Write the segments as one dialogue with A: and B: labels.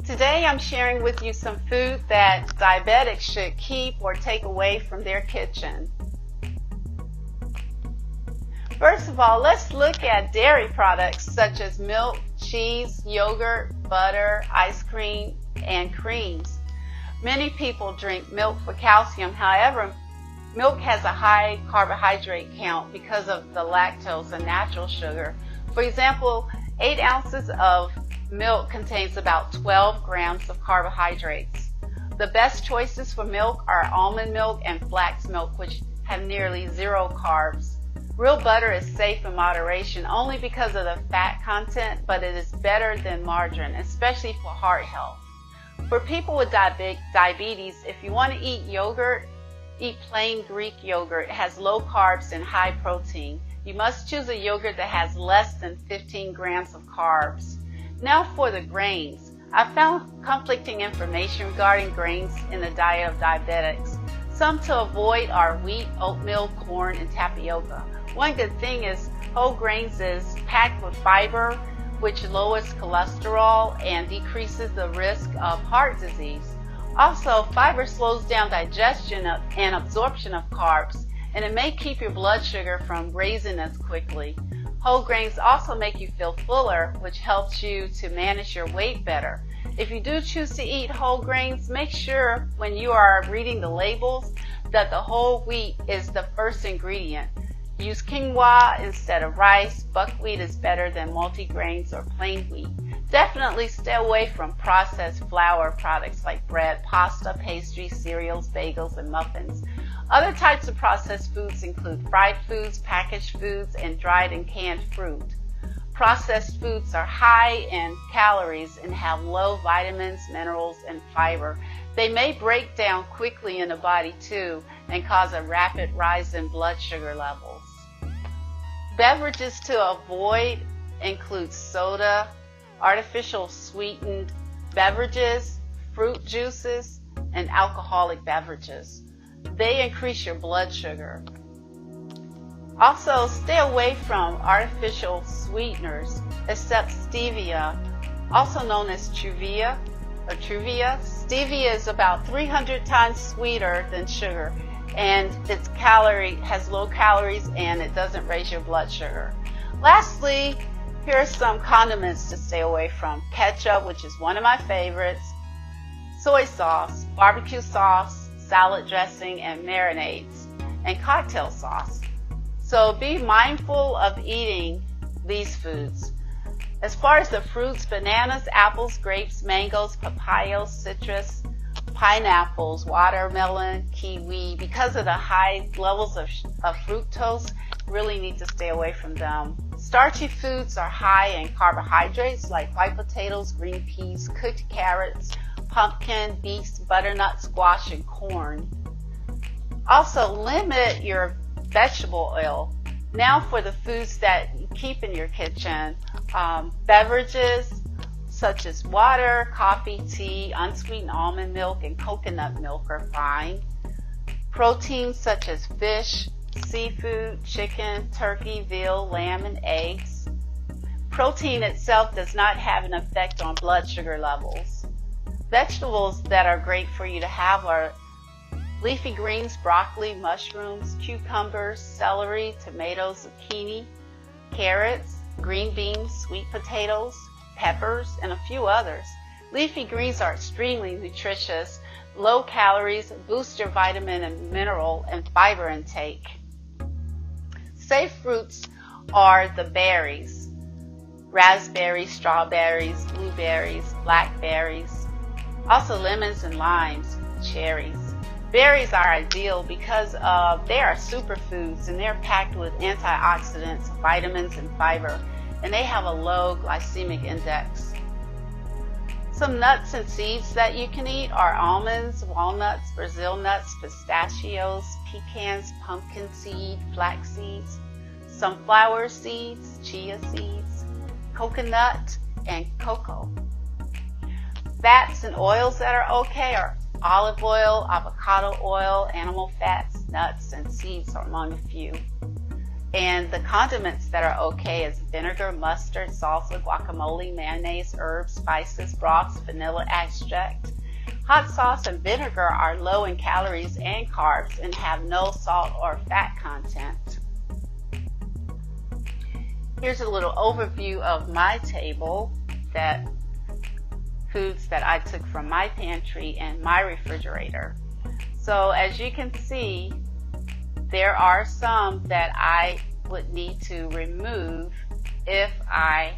A: Today I'm sharing with you some food that diabetics should keep or take away from their kitchen. First of all, let's look at dairy products such as milk, cheese, yogurt, butter, ice cream, and creams. Many people drink milk for calcium. However, milk has a high carbohydrate count because of the lactose, a natural sugar. For example, 8 ounces of milk contains about 12 grams of carbohydrates. The best choices for milk are almond milk and flax milk, which have nearly 0 carbs. Real butter is safe in moderation only because of the fat content, but it is better than margarine, especially for heart health. For people with diabetes, if you want to eat yogurt, eat plain Greek yogurt. It has low carbs and high protein. You must choose a yogurt that has less than 15 grams of carbs. Now for the grains. I found conflicting information regarding grains in the diet of diabetics. Some to avoid are wheat, oatmeal, corn, and tapioca. One good thing is whole grains is packed with fiber, which lowers cholesterol and decreases the risk of heart disease. Also, fiber slows down digestion and absorption of carbs, and it may keep your blood sugar from raising as quickly. Whole grains also make you feel fuller, which helps you to manage your weight better. If you do choose to eat whole grains, make sure when you are reading the labels that the whole wheat is the first ingredient. Use quinoa instead of rice. Buckwheat is better than multigrains or plain wheat. Definitely stay away from processed flour products like bread, pasta, pastry, cereals, bagels, and muffins. Other types of processed foods include fried foods, packaged foods, and dried and canned fruit. Processed foods are high in calories and have low vitamins, minerals, and fiber. They may break down quickly in the body too and cause a rapid rise in blood sugar levels. Beverages to avoid include soda, artificial sweetened beverages, fruit juices, and alcoholic beverages. They increase your blood sugar. Also, stay away from artificial sweeteners except stevia, also known as stevia. Stevia is about 300 times sweeter than sugar, and its has low calories and it doesn't raise your blood sugar. Lastly, here are some condiments to stay away from. Ketchup, which is one of my favorites, soy sauce, barbecue sauce, salad dressing, and marinades, and cocktail sauce. So be mindful of eating these foods. As far as the fruits, bananas, apples, grapes, mangoes, papayas, citrus, pineapples, watermelon, kiwi, because of the high levels of fructose, really need to stay away from them. Starchy foods are high in carbohydrates like white potatoes, green peas, cooked carrots, pumpkin, beets, butternut, squash, and corn. Also, limit your vegetable oil. Now for the foods that you keep in your kitchen. Beverages such as water, coffee, tea, unsweetened almond milk, and coconut milk are fine. Proteins such as fish, seafood, chicken, turkey, veal, lamb, and eggs. Protein itself does not have an effect on blood sugar levels. Vegetables that are great for you to have are leafy greens, broccoli, mushrooms, cucumbers, celery, tomatoes, zucchini, carrots, green beans, sweet potatoes, peppers, and a few others. Leafy greens are extremely nutritious, low calories, boost your vitamin and mineral and fiber intake. Safe fruits are the berries: raspberries, strawberries, blueberries, blackberries, also lemons and limes, cherries. Berries are ideal because they are superfoods and they're packed with antioxidants, vitamins, and fiber, and they have a low glycemic index. Some nuts and seeds that you can eat are almonds, walnuts, Brazil nuts, pistachios, pecans, pumpkin seed, flax seeds, sunflower seeds, chia seeds, coconut, and cocoa. Fats and oils that are okay are olive oil, avocado oil, animal fats, nuts, and seeds are among a few. And the condiments that are okay is vinegar, mustard, salsa, guacamole, mayonnaise, herbs, spices, broths, vanilla extract. Hot sauce and vinegar are low in calories and carbs and have no salt or fat content. Here's a little overview of my table, that foods that I took from my pantry and my refrigerator. So as you can see, there are some that I would need to remove if I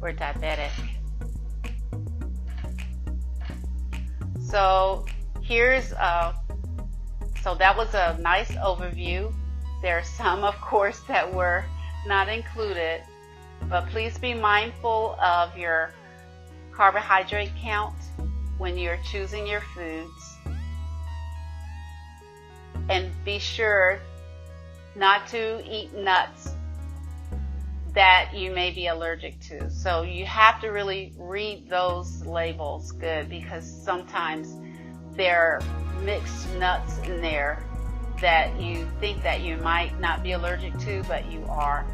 A: were diabetic. So so that was a nice overview. There are some, of course, that were not included, but please be mindful of your carbohydrate count when you're choosing your foods. And be sure not to eat nuts that you may be allergic to. So you have to really read those labels good, because sometimes there are mixed nuts in there that you think that you might not be allergic to, but you are.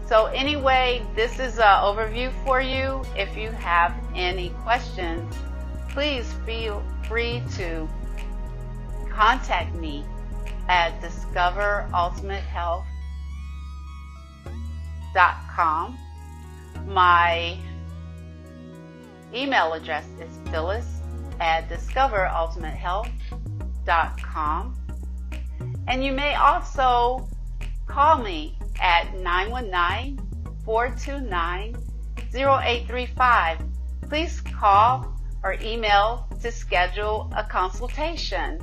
A: So anyway, this is an overview for you. If you have any questions, please feel free to contact me at discoverultimatehealth.com. My email address is phyllis@discoverultimatehealth.com. And you may also call me at 919-429-0835. Please call or email to schedule a consultation.